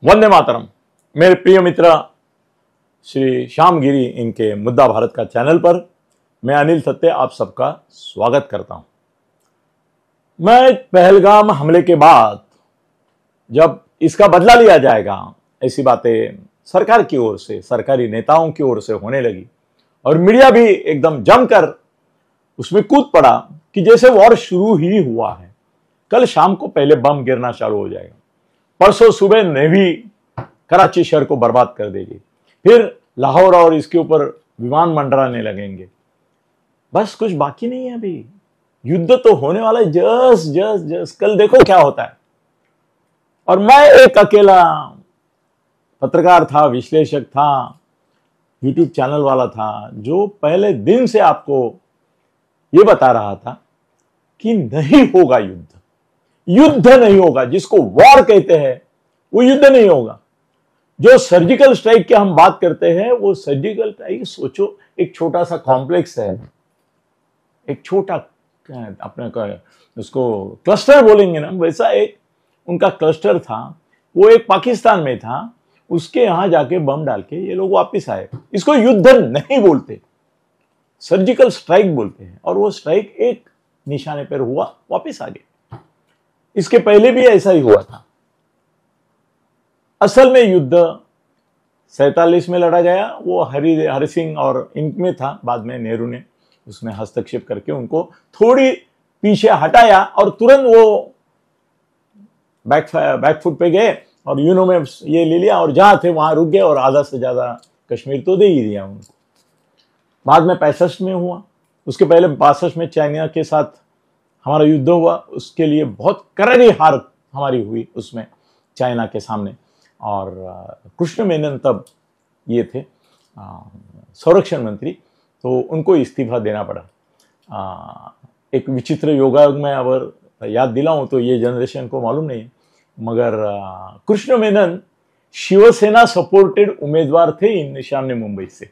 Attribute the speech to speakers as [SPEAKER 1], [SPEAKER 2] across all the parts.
[SPEAKER 1] वंदे मातरम। मेरे प्रिय मित्र श्री श्याम गिरी इनके मुद्दा भारत का चैनल पर मैं अनिल सत्ते आप सबका स्वागत करता हूं। मैं पहलगाम हमले के बाद जब इसका बदला लिया जाएगा ऐसी बातें सरकार की ओर से, सरकारी नेताओं की ओर से होने लगी और मीडिया भी एकदम जमकर उसमें कूद पड़ा कि जैसे वॉर शुरू ही हुआ है। कल शाम को पहले बम गिरना चालू हो जाएगा, परसों सुबह नेवी कराची शहर को बर्बाद कर देगी, फिर लाहौर और इसके ऊपर विमान मंडराने लगेंगे। बस कुछ बाकी नहीं है, अभी युद्ध तो होने वाला है। जस्ट कल देखो क्या होता है। और मैं एक अकेला पत्रकार था, विश्लेषक था, यूट्यूब चैनल वाला था, जो पहले दिन से आपको यह बता रहा था कि नहीं होगा युद्ध, युद्ध नहीं होगा। जिसको वॉर कहते हैं वो युद्ध नहीं होगा। जो सर्जिकल स्ट्राइक की हम बात करते हैं वो सर्जिकल स्ट्राइक, सोचो एक छोटा सा कॉम्प्लेक्स है, एक छोटा अपने का उसको क्लस्टर बोलेंगे ना, वैसा एक उनका क्लस्टर था। वो एक पाकिस्तान में था, उसके यहां जाके बम डाल के ये लोग वापस आए। इसको युद्ध नहीं बोलते, सर्जिकल स्ट्राइक बोलते हैं। और वो स्ट्राइक एक निशाने पर हुआ, वापस आ गए। इसके पहले भी ऐसा ही हुआ था। असल में युद्ध 47 में लड़ा गया, वो हरि सिंह और इनमें था। बाद में नेहरू ने उसमें हस्तक्षेप करके उनको थोड़ी पीछे हटाया और तुरंत वो बैकफुट पे गए और यूनो में ये ले लिया और जहां थे वहां रुक गए और आधा से ज्यादा कश्मीर तो दे ही दिया उनको। बाद में 65 में हुआ, उसके पहले 62 में चाइना के साथ हमारा युद्ध हुआ। उसके लिए बहुत करारी हार हमारी हुई उसमें चाइना के सामने। और कृष्ण मेनन तब ये थे संरक्षण मंत्री, तो उनको इस्तीफा देना पड़ा। एक विचित्र योगायोग में अगर याद दिलाऊं तो ये जनरेशन को मालूम नहीं है, मगर कृष्ण मेनन शिवसेना सपोर्टेड उम्मीदवार थे ईशान्य मुंबई से।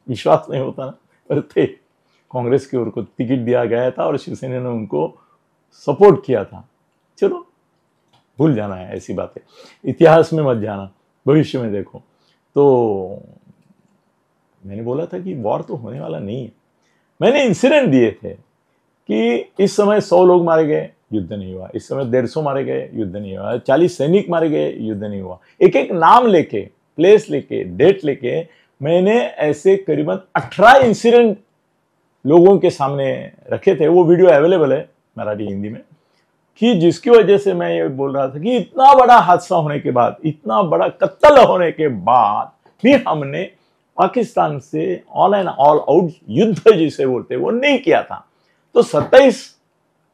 [SPEAKER 1] विश्वास नहीं होता ना, पर थे। कांग्रेस की ओर को टिकट दिया गया था और शिवसेना ने उनको सपोर्ट किया था। चलो भूल जाना है ऐसी बातें, इतिहास में मत जाना, भविष्य में देखो। तो मैंने बोला था कि वॉर तो होने वाला नहीं है। मैंने इंसिडेंट दिए थे कि इस समय 100 लोग मारे गए, युद्ध नहीं हुआ। इस समय 150 मारे गए, युद्ध नहीं हुआ। 40 सैनिक मारे गए, युद्ध नहीं हुआ। एक एक नाम लेके, प्लेस लेके, डेट लेके मैंने ऐसे करीबन 18 इंसिडेंट लोगों के सामने रखे थे। वो वीडियो अवेलेबल है मराठी हिंदी में, कि जिसकी वजह से मैं ये बोल रहा था कि इतना बड़ा हादसा होने के बाद, इतना बड़ा कत्ल होने के बाद भी हमने पाकिस्तान से ऑल एंड ऑल आउट युद्ध जिसे बोलते वो नहीं किया था। तो 27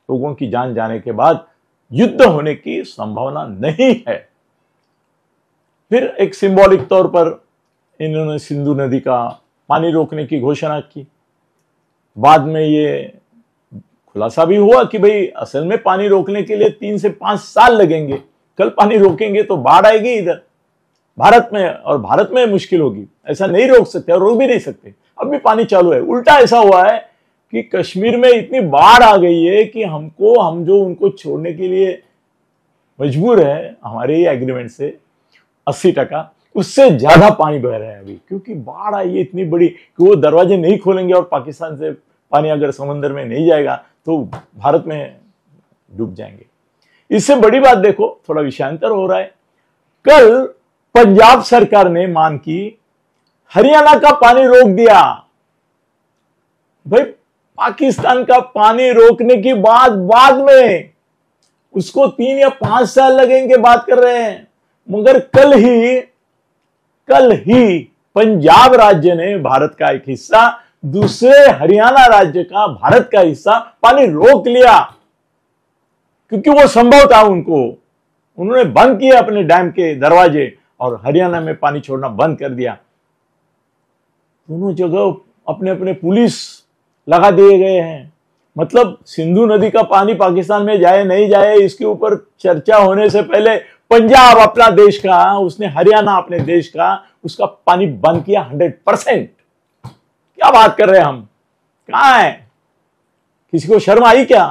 [SPEAKER 1] लोगों की जान जाने के बाद युद्ध होने की संभावना नहीं है। फिर एक सिंबॉलिक तौर पर इन्होंने सिंधु नदी का पानी रोकने की घोषणा की। बाद में ये खुलासा भी हुआ कि भाई असल में पानी रोकने के लिए 3 से 5 साल लगेंगे। कल पानी रोकेंगे तो बाढ़ आएगी इधर भारत में, और भारत में मुश्किल होगी। ऐसा नहीं रोक सकते और रोक भी नहीं सकते। अब भी पानी चालू है। उल्टा ऐसा हुआ है कि कश्मीर में इतनी बाढ़ आ गई है कि हम जो उनको छोड़ने के लिए मजबूर है हमारे ही एग्रीमेंट से 80%, उससे ज्यादा पानी बह रहा है अभी, क्योंकि बाढ़ आई है इतनी बड़ी कि वो दरवाजे नहीं खोलेंगे और पाकिस्तान से पानी अगर समंदर में नहीं जाएगा तो भारत में डूब जाएंगे। इससे बड़ी बात देखो, थोड़ा विषयांतर हो रहा है। कल पंजाब सरकार ने मान की हरियाणा का पानी रोक दिया। भाई पाकिस्तान का पानी रोकने की बाद में उसको 3 या 5 साल लगेंगे, बात कर रहे हैं। मगर कल ही पंजाब राज्य ने भारत का एक हिस्सा, दूसरे हरियाणा राज्य का भारत का हिस्सा पानी रोक लिया, क्योंकि वो संभव था उनको। उन्होंने बंद किया अपने डैम के दरवाजे और हरियाणा में पानी छोड़ना बंद कर दिया। दोनों जगह अपने अपने पुलिस लगा दिए गए हैं। मतलब सिंधु नदी का पानी पाकिस्तान में जाए नहीं जाए इसके ऊपर चर्चा होने से पहले पंजाब अपना देश का, उसने हरियाणा अपने देश का, उसका पानी बंद किया 100%। क्या बात कर रहे हैं हम? कहां है? किसी को शर्म आई क्या?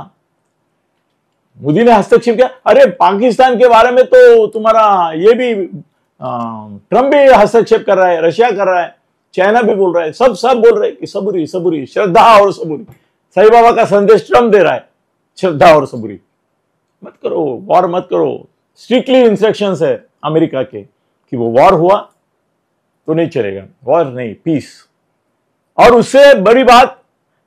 [SPEAKER 1] मोदी ने हस्तक्षेप किया। अरे पाकिस्तान के बारे में तो तुम्हारा ये भी ट्रंप भी हस्तक्षेप कर रहा है, रशिया कर रहा है, चाइना भी बोल रहा है, सब बोल रहे हैं कि सबूरी सबूरी, श्रद्धा और सबूरी। साईं बाबा का संदेश ट्रंप दे रहा है, श्रद्धा और सबूरी, मत करो, वॉर मत करो। स्ट्रिक्टली इंस्ट्रक्शंस है अमेरिका के कि वो वॉर हुआ तो नहीं चलेगा, वॉर नहीं, पीस। और उससे बड़ी बात,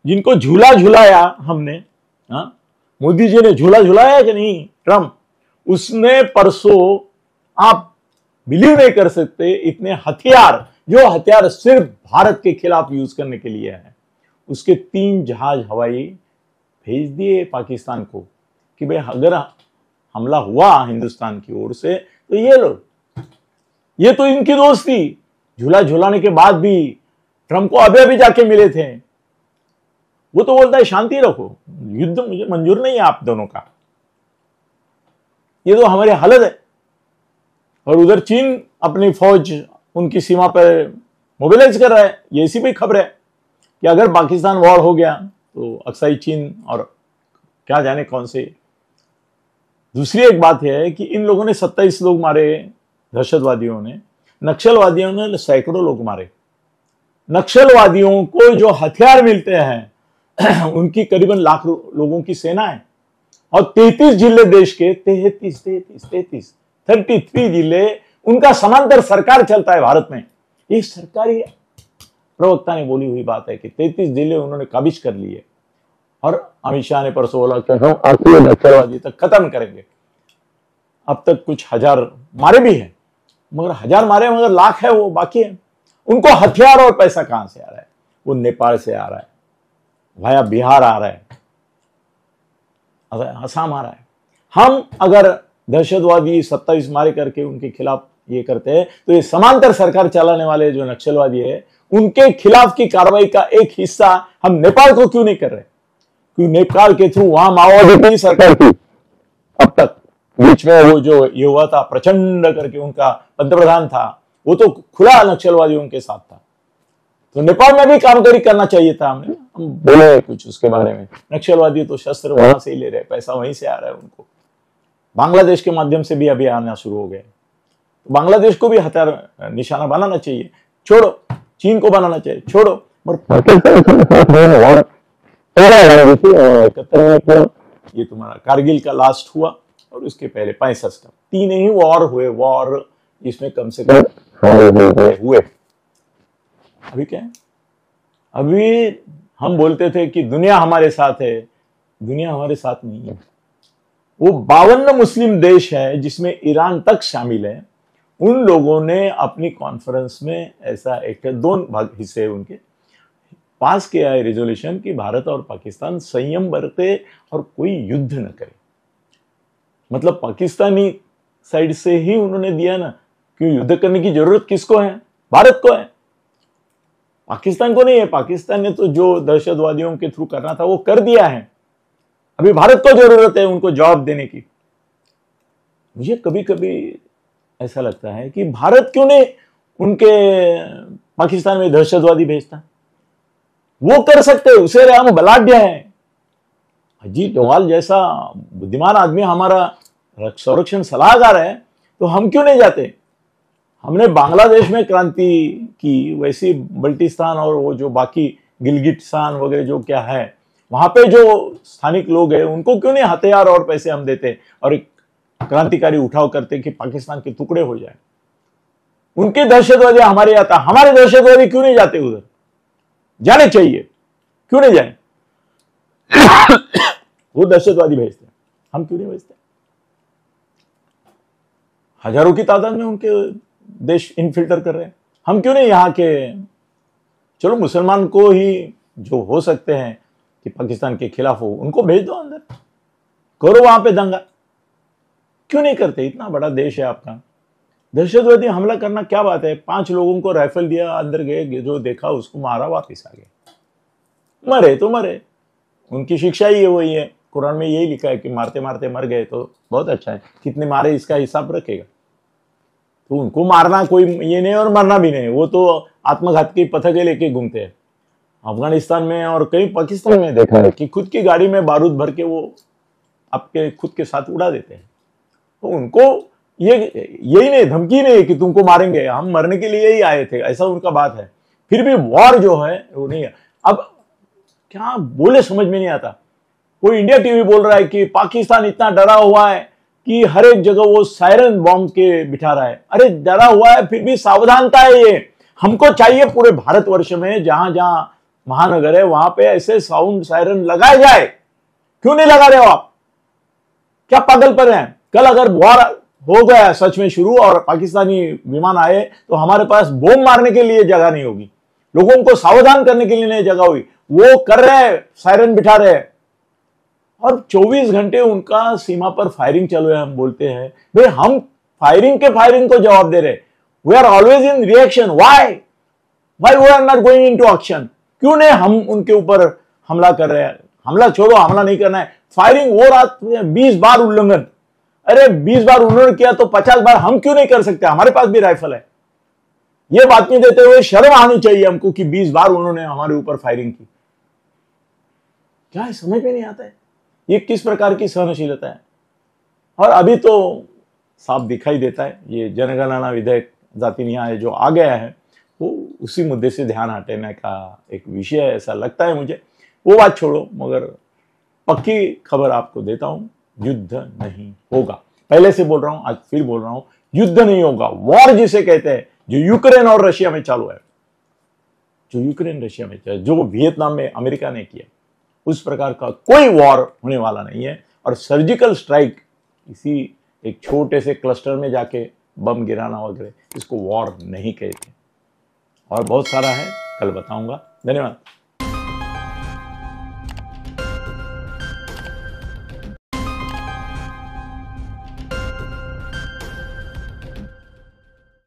[SPEAKER 1] जिनको झूला झुलाया हमने, हाँ, मोदी जी ने झूला झुलाया कि नहीं, ट्रंप, उसने परसों, आप बिलीव नहीं कर सकते, इतने हथियार, जो हथियार सिर्फ भारत के खिलाफ यूज करने के लिए है, उसके 3 जहाज हवाई भेज दिए पाकिस्तान को कि भाई अगर हमला हुआ हिंदुस्तान की ओर से तो ये लो। ये तो इनकी दोस्ती, झूला झुलाने के बाद भी ट्रंप को अभी अभी जाके मिले थे। वो तो बोलता है शांति रखो, युद्ध मुझे मंजूर नहीं है आप दोनों का, ये तो हमारी हालत है। और उधर चीन अपनी फौज उनकी सीमा पर मोबिलाइज कर रहा है। ये ऐसी भी खबर है कि अगर पाकिस्तान वॉर हो गया तो अक्साई चीन और क्या जाने कौन से। दूसरी एक बात यह है कि इन लोगों ने 27 लोग मारे, दहशतवादियों ने, नक्सलवादियों ने सैकड़ों लोग मारे। नक्सलवादियों को जो हथियार मिलते हैं उनकी करीबन लाख लोगों की सेना है। और 33 जिले देश के, 33 जिले, उनका समांतर सरकार चलता है भारत में। ये सरकारी प्रवक्ता ने बोली हुई बात है कि 33 जिले उन्होंने काबिज कर लिए। और अमित शाह ने परसों बोला कि हम आखिरी नक्सलवादी तक खत्म करेंगे। अब तक कुछ 1000 मारे भी हैं, मगर 1000 मारे मगर लाख है वो बाकी है। उनको हथियार और पैसा कहां से आ रहा है? वो नेपाल से आ रहा है, भाया बिहार आ रहा है, असम आ रहा है। हम अगर दहशतवादी 27 मारे करके उनके खिलाफ ये करते हैं तो ये समांतर सरकार चलाने वाले जो नक्सलवादी है उनके खिलाफ की कार्रवाई का एक हिस्सा हम नेपाल को क्यों नहीं कर रहे? क्योंकि नेपाल के थ्रू वहां माओवादी की सरकार थी अब तक। बीच में वो जो ये हुआ था प्रचंड करके उनका पंतप्रधान था, वो तो खुला नक्सलवादियों के साथ था। तो नेपाल में भी कामगिरी करना चाहिए था हमें। हम बोले कुछ उसके बारे में। नक्सलवादी तो शस्त्र वहां से ही ले रहे, पैसा वहीं से आ रहा है उनको। बांग्लादेश के माध्यम से भी अभी आना शुरू हो गए। तो बांग्लादेश को भी हथियार निशाना बनाना चाहिए, छोड़ो। चीन को बनाना चाहिए, छोड़ो। ये तुम्हारा कारगिल का लास्ट हुआ और उसके पहले 65 का 3 ही वॉर हुए। वॉर इसमें कम से कम हुए। अभी क्या है? अभी हम बोलते थे कि दुनिया हमारे साथ है, दुनिया हमारे साथ नहीं है। वो 52 मुस्लिम देश है जिसमें ईरान तक शामिल है। उन लोगों ने अपनी कॉन्फ्रेंस में ऐसा एक 2 भाग हिस्से उनके पास किया है रेजोल्यूशन कि भारत और पाकिस्तान संयम बरते और कोई युद्ध न करे। मतलब पाकिस्तानी साइड से ही उन्होंने दिया ना, क्यों युद्ध करने की जरूरत किसको है? भारत को है, पाकिस्तान को नहीं है। पाकिस्तान ने तो जो दहशतवादियों के थ्रू करना था वो कर दिया है। अभी भारत को जरूरत है उनको जवाब देने की। मुझे कभी कभी ऐसा लगता है कि भारत क्यों नहीं उनके पाकिस्तान में दहशतवादी भेजता? वो कर सकते, उसे हम बलाढ्य हैं। अजीत डोभाल जैसा बुद्धिमान आदमी हमारा संरक्षण सलाहकार है, तो हम क्यों नहीं जाते? हमने बांग्लादेश में क्रांति की, वैसी बल्टिस्तान और वो जो बाकी गिलगिटिस्तान वगैरह जो क्या है, वहां पे जो स्थानिक लोग हैं उनको क्यों नहीं हथियार और पैसे हम देते और एक क्रांतिकारी उठाव करते कि पाकिस्तान के टुकड़े हो जाए। उनके दहशतवादी हमारे आता, हमारे दहशतवादी क्यों नहीं जाते उधर? जाने चाहिए, क्यों नहीं जाए? वो दहशतवादी भेजते, हम क्यों नहीं भेजते? हजारों की तादाद में उनके देश इनफिल्टर कर रहे हैं, हम क्यों नहीं यहाँ के? चलो मुसलमान को ही जो हो सकते हैं कि पाकिस्तान के खिलाफ हो, उनको भेज दो अंदर, करो वहां पे दंगा। क्यों नहीं करते? इतना बड़ा देश है आपका। दहशतवादी हमला करना क्या बात है? 5 लोगों को राइफल दिया, अंदर गए, जो देखा उसको मारा, वापिस आ गए। मरे तो मरे, उनकी शिक्षा ही वही है। कुरान में यही लिखा है कि मारते मारते मर गए तो बहुत अच्छा है, कितने मारे इसका हिसाब रखेगा। तो उनको मारना कोई ये नहीं और मरना भी नहीं, वो तो आत्मघात की पथके लेके घूमते हैं। अफगानिस्तान में और कहीं पाकिस्तान में देखा है कि खुद की गाड़ी में बारूद भर के वो आपके खुद के साथ उड़ा देते हैं। तो उनको यही नहीं, धमकी नहीं है कि तुमको मारेंगे, हम मरने के लिए ही आए थे, ऐसा उनका बात है। फिर भी वॉर जो है वो नहीं है। अब क्या बोले समझ में नहीं आता। कोई इंडिया टीवी बोल रहा है कि पाकिस्तान इतना डरा हुआ है कि हर एक जगह वो सायरन बॉम्ब के बिठा रहा है। अरे डरा हुआ है, फिर भी सावधानता है ये। हमको चाहिए पूरे भारतवर्ष में जहां जहां महानगर है वहां पे ऐसे साउंड सायरन लगाए जाए। क्यों नहीं लगा रहे हो आप? क्या पागल पर हैं? कल अगर वॉर हो गया सच में शुरू और पाकिस्तानी विमान आए तो हमारे पास बम मारने के लिए जगह नहीं होगी, लोगों को सावधान करने के लिए नहीं जगह हुई। वो कर रहे हैं, सायरन बिठा रहे हैं और 24 घंटे उनका सीमा पर फायरिंग चल रहा है। हम बोलते हैं भाई हम फायरिंग को जवाब दे रहे। We are always in reaction. Why we are not going into action? क्यों नहीं हम उनके ऊपर हमला कर रहे हैं? हमला छोड़ो, हमला नहीं करना है, फायरिंग वो रात 20 बार उल्लंघन। अरे 20 बार उन्होंने किया तो 50 बार हम क्यों नहीं कर सकते? हमारे पास भी राइफल है। ये बात नहीं देते हुए शर्म आनी चाहिए हमको कि 20 बार उन्होंने हमारे ऊपर फायरिंग की। क्या है, समझ में नहीं आता है ये किस प्रकार की सहनशीलता है। और अभी तो साफ दिखाई देता है ये जनगणना विधेयक जाति न्याय जो आ गया है वो उसी मुद्दे से ध्यान हटाने का एक विषय है, ऐसा लगता है मुझे। वो बात छोड़ो, मगर पक्की खबर आपको देता हूं, युद्ध नहीं होगा। पहले से बोल रहा हूं, आज फिर बोल रहा हूं, युद्ध नहीं होगा। वॉर जिसे कहते हैं, जो यूक्रेन और रशिया में चालू है, जो यूक्रेन रशिया में, जो वियतनाम में अमेरिका ने किया, उस प्रकार का कोई वॉर होने वाला नहीं है। और सर्जिकल स्ट्राइक, इसी एक छोटे से क्लस्टर में जाके बम गिराना वगैरह, इसको वॉर नहीं कहते। और बहुत सारा है, कल बताऊंगा। धन्यवाद।